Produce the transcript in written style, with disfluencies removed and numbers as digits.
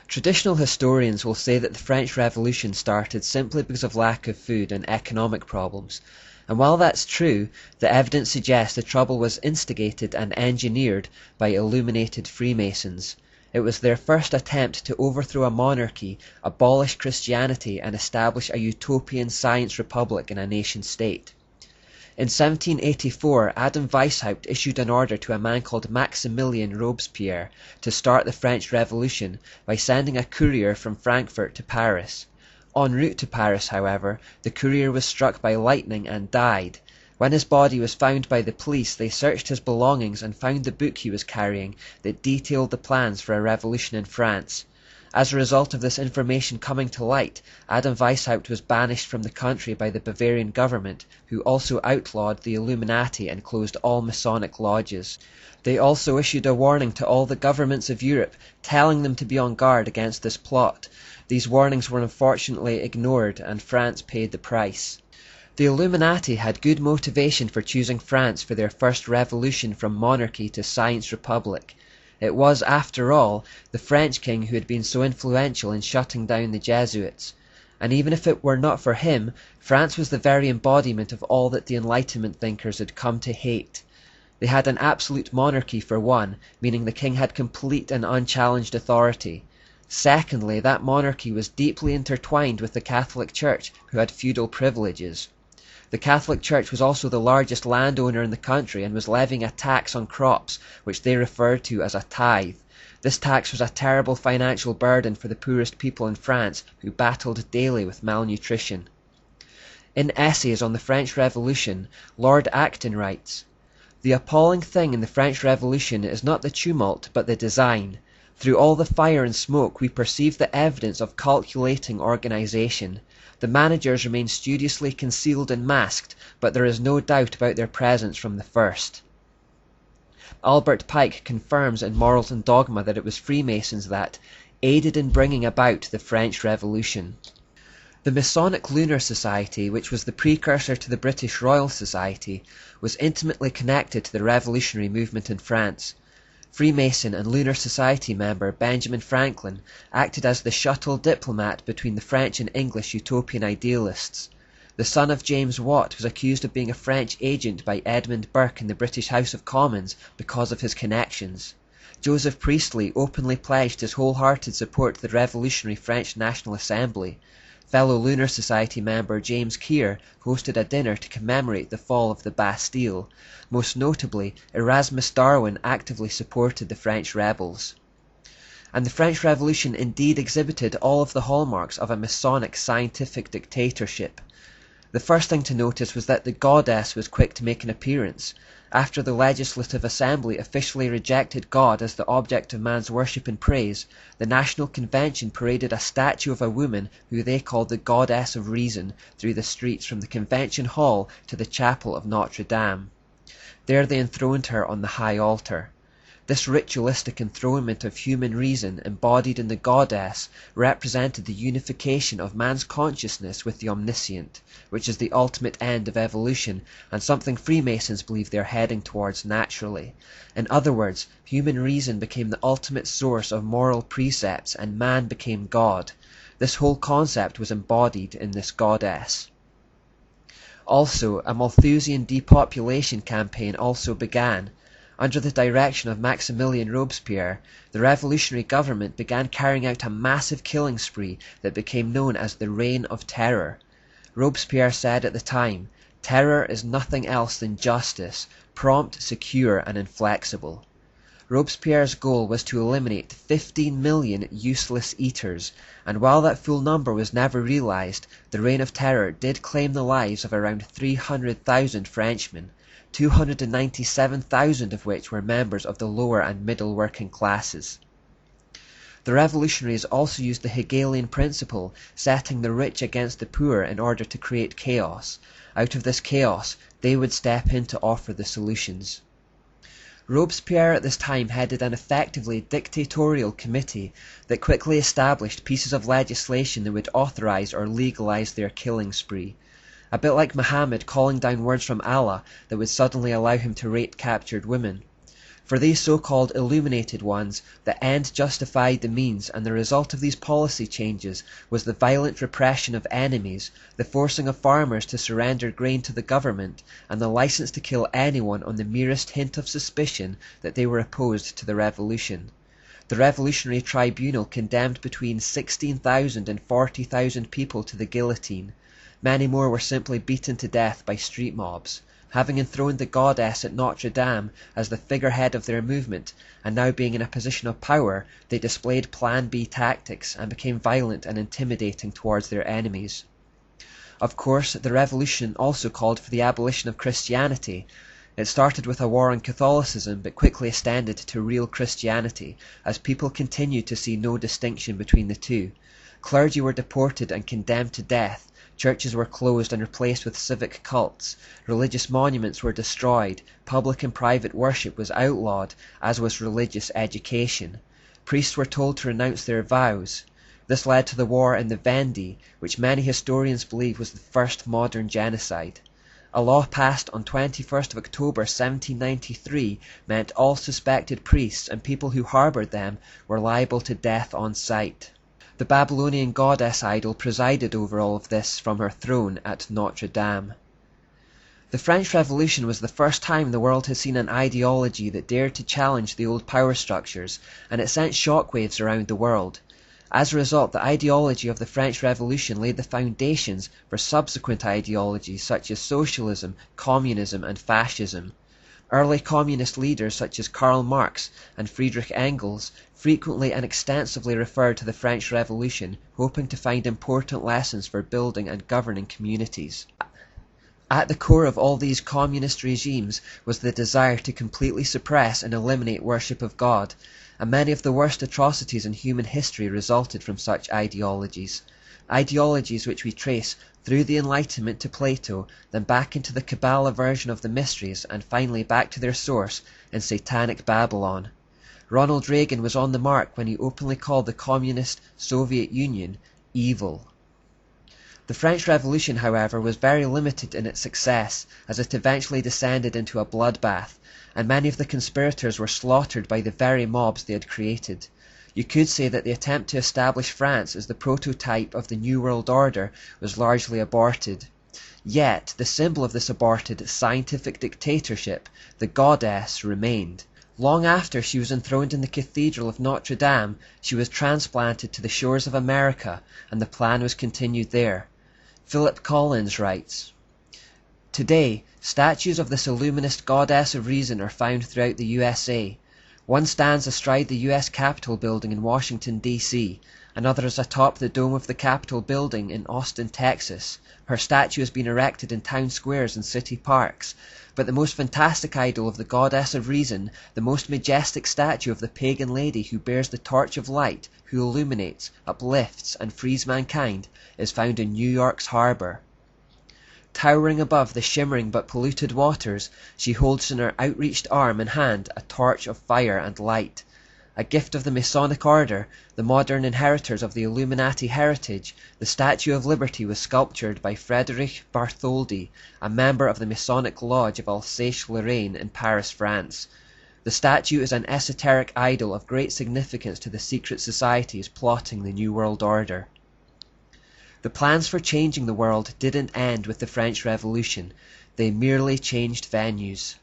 Traditional historians will say that the French Revolution started simply because of lack of food and economic problems, and while that's true, the evidence suggests the trouble was instigated and engineered by illuminated Freemasons. It was their first attempt to overthrow a monarchy, abolish Christianity, and establish a utopian science republic in a nation-state. In 1784, Adam Weishaupt issued an order to a man called Maximilien Robespierre to start the French Revolution by sending a courier from Frankfurt to Paris. En route to Paris, however, the courier was struck by lightning and died. When his body was found by the police, they searched his belongings and found the book he was carrying that detailed the plans for a revolution in France. As a result of this information coming to light, Adam Weishaupt was banished from the country by the Bavarian government, who also outlawed the Illuminati and closed all Masonic lodges. They also issued a warning to all the governments of Europe, telling them to be on guard against this plot. These warnings were unfortunately ignored, and France paid the price. The Illuminati had good motivation for choosing France for their first revolution from monarchy to science republic. It was, after all, the French king who had been so influential in shutting down the Jesuits. And even if it were not for him, France was the very embodiment of all that the Enlightenment thinkers had come to hate. They had an absolute monarchy for one, meaning the king had complete and unchallenged authority. Secondly, that monarchy was deeply intertwined with the Catholic Church, who had feudal privileges. The Catholic Church was also the largest landowner in the country and was levying a tax on crops, which they referred to as a tithe. This tax was a terrible financial burden for the poorest people in France, who battled daily with malnutrition. In Essays on the French Revolution, Lord Acton writes, "The appalling thing in the French Revolution is not the tumult but the design. Through all the fire and smoke we perceive the evidence of calculating organization. The managers remain studiously concealed and masked, but there is no doubt about their presence from the first." Albert Pike confirms in Morals and Dogma that it was Freemasons that aided in bringing about the French Revolution. The Masonic Lunar Society, which was the precursor to the British Royal Society, was intimately connected to the revolutionary movement in France. Freemason and Lunar Society member Benjamin Franklin acted as the shuttle diplomat between the French and English utopian idealists. The son of James Watt was accused of being a French agent by Edmund Burke in the British House of Commons because of his connections. Joseph Priestley openly pledged his wholehearted support to the revolutionary French National Assembly. Fellow Lunar Society member James Keir hosted a dinner to commemorate the fall of the Bastille. Most notably, Erasmus Darwin actively supported the French rebels. And the French Revolution indeed exhibited all of the hallmarks of a Masonic scientific dictatorship. The first thing to notice was that the goddess was quick to make an appearance. After the Legislative Assembly officially rejected God as the object of man's worship and praise, the National Convention paraded a statue of a woman who they called the Goddess of Reason through the streets from the Convention Hall to the Chapel of Notre Dame. There they enthroned her on the high altar. This ritualistic enthronement of human reason embodied in the goddess represented the unification of man's consciousness with the omniscient, which is the ultimate end of evolution and something Freemasons believe they are heading towards naturally. In other words, human reason became the ultimate source of moral precepts and man became God. This whole concept was embodied in this goddess. Also, a Malthusian depopulation campaign also began. Under the direction of Maximilien Robespierre, the revolutionary government began carrying out a massive killing spree that became known as the Reign of Terror. Robespierre said at the time, "Terror is nothing else than justice, prompt, secure, and inflexible." Robespierre's goal was to eliminate 15 million useless eaters, and while that full number was never realized, the Reign of Terror did claim the lives of around 300,000 Frenchmen. 297,000 of which were members of the lower and middle working classes. The revolutionaries also used the Hegelian Principle, setting the rich against the poor in order to create chaos. Out of this chaos, they would step in to offer the solutions. Robespierre at this time headed an effectively dictatorial committee that quickly established pieces of legislation that would authorize or legalize their killing spree. A bit like Muhammad calling down words from Allah that would suddenly allow him to rape captured women. For these so-called illuminated ones, the end justified the means, and the result of these policy changes was the violent repression of enemies, the forcing of farmers to surrender grain to the government, and the license to kill anyone on the merest hint of suspicion that they were opposed to the revolution. The Revolutionary Tribunal condemned between 16,000 and 40,000 people to the guillotine. Many more were simply beaten to death by street mobs. Having enthroned the goddess at Notre Dame as the figurehead of their movement, and now being in a position of power, they displayed Plan B tactics and became violent and intimidating towards their enemies. Of course, the revolution also called for the abolition of Christianity. It started with a war on Catholicism, but quickly extended to real Christianity, as people continued to see no distinction between the two. Clergy were deported and condemned to death. Churches were closed and replaced with civic cults. Religious monuments were destroyed. Public and private worship was outlawed, as was religious education. Priests were told to renounce their vows. This led to the war in the Vendee, which many historians believe was the first modern genocide. A law passed on 21st of October 1793 meant all suspected priests and people who harboured them were liable to death on sight. The Babylonian goddess idol presided over all of this from her throne at Notre Dame. The French Revolution was the first time the world had seen an ideology that dared to challenge the old power structures, and it sent shockwaves around the world. As a result, the ideology of the French Revolution laid the foundations for subsequent ideologies such as socialism, communism, and fascism. Early communist leaders such as Karl Marx and Friedrich Engels frequently and extensively referred to the French Revolution, hoping to find important lessons for building and governing communities. At the core of all these communist regimes was the desire to completely suppress and eliminate worship of God, and many of the worst atrocities in human history resulted from such ideologies. Ideologies which we trace through the Enlightenment to Plato, then back into the Kabbalah version of the Mysteries, and finally back to their source in Satanic Babylon. Ronald Reagan was on the mark when he openly called the communist Soviet Union evil. The French Revolution, however, was very limited in its success, as it eventually descended into a bloodbath, and many of the conspirators were slaughtered by the very mobs they had created. You could say that the attempt to establish France as the prototype of the New World Order was largely aborted. Yet, the symbol of this aborted scientific dictatorship, the goddess, remained. Long after she was enthroned in the Cathedral of Notre Dame, she was transplanted to the shores of America, and the plan was continued there. Philip Collins writes, "Today, statues of this illuminist goddess of reason are found throughout the USA. One stands astride the U.S. Capitol building in Washington, D.C. Another is atop the dome of the Capitol building in Austin, Texas. Her statue has been erected in town squares and city parks. But the most fantastic idol of the goddess of reason, the most majestic statue of the pagan lady who bears the torch of light, who illuminates, uplifts, and frees mankind, is found in New York's harbor. Towering above the shimmering but polluted waters, she holds in her outreached arm and hand a torch of fire and light. A gift of the Masonic Order, the modern inheritors of the Illuminati heritage, the Statue of Liberty was sculptured by Frédéric Bartholdi, a member of the Masonic Lodge of Alsace-Lorraine in Paris, France. The statue is an esoteric idol of great significance to the secret societies plotting the New World Order. The plans for changing the world didn't end with the French Revolution. They merely changed venues.